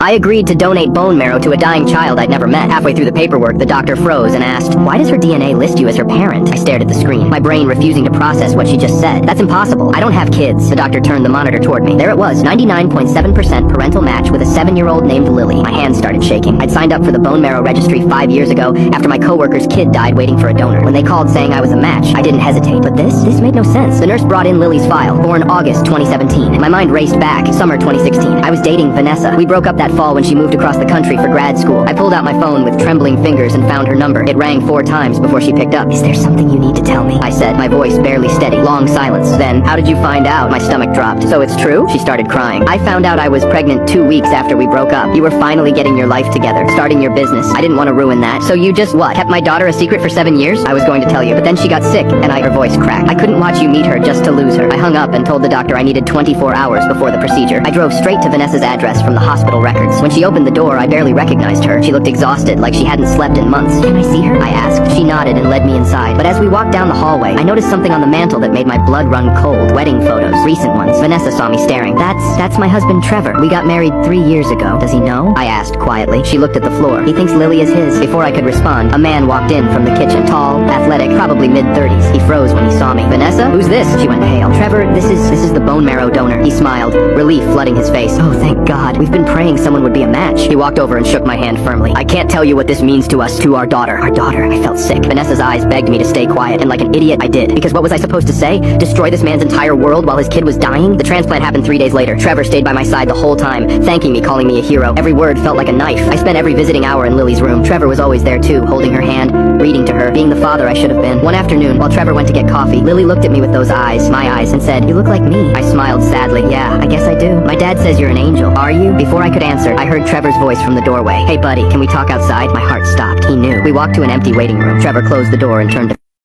I agreed to donate bone marrow to a dying child I'd never met. Halfway through the paperwork, the doctor froze and asked, "Why does her DNA list you as her parent?" I stared at the screen, my brain refusing to process what she just said. "That's impossible. I don't have kids." The doctor turned the monitor toward me. There it was, 99.7% parental match with a 7-year-old named Lily. My hands started shaking. I'd signed up for the bone marrow registry 5 years ago after my coworker's kid died waiting for a donor. When they called saying I was a match, I didn't hesitate. But this made no sense. The nurse brought in Lily's file, born August 2017. My mind raced back, summer 2016. I was dating Vanessa. We broke up that fall when she moved across the country for grad school. I pulled out my phone with trembling fingers and found her number. It rang 4 times before she picked up. "Is there something you need to tell me?" I said, my voice barely steady. Long silence. Then, "How did you find out?" My stomach dropped. "So it's true?" She started crying. "I found out I was pregnant 2 weeks after we broke up. You were finally getting your life together, starting your business. I didn't want to ruin that. So you just what? Kept my daughter a secret for 7 years?" I was going to tell you, but then she got sick and her voice cracked. "I couldn't watch you meet her just to lose her." I hung up and told the doctor I needed 24 hours before the procedure. I drove straight to Vanessa's address from the hospital records. When she opened the door, I barely recognized her. She looked exhausted, like she hadn't slept in months. "Can I see her?" I asked. She nodded and led me inside. But as we walked down the hallway, I noticed something on the mantle that made my blood run cold. Wedding photos. Recent ones. Vanessa saw me staring. That's my husband Trevor. We got married 3 years ago. Does he know?" I asked quietly. She looked at the floor. "He thinks Lily is his." Before I could respond, a man walked in from the kitchen. Tall, athletic, probably mid-30s. He froze when he saw me. "Vanessa? Who's this?" She went pale. "Trevor, this is the bone marrow donor." He smiled, relief flooding his face. "Oh, thank God. We've been praying someone would be a match." He walked over and shook my hand firmly. "I can't tell you what this means to us, to our daughter." Our daughter. I felt sick. Vanessa's eyes begged me to stay quiet, and like an idiot, I did. Because what was I supposed to say? Destroy this man's entire world while his kid was dying? The transplant happened 3 days later. Trevor stayed by my side the whole time, thanking me, calling me a hero. Every word felt like a knife. I spent every visiting hour in Lily's room. Trevor was always there too, holding her hand, reading to her, being the father I should have been. One afternoon, while Trevor went to get coffee, Lily looked at me with those eyes, my eyes, and said, "You look like me." I smiled sadly. "Yeah, I guess I do. My dad says you're an angel." "Are you?" Before I could answer, I heard Trevor's voice from the doorway. "Hey buddy, can we talk outside?" My heart stopped. He knew. We walked to an empty waiting room. Trevor closed the door and turned to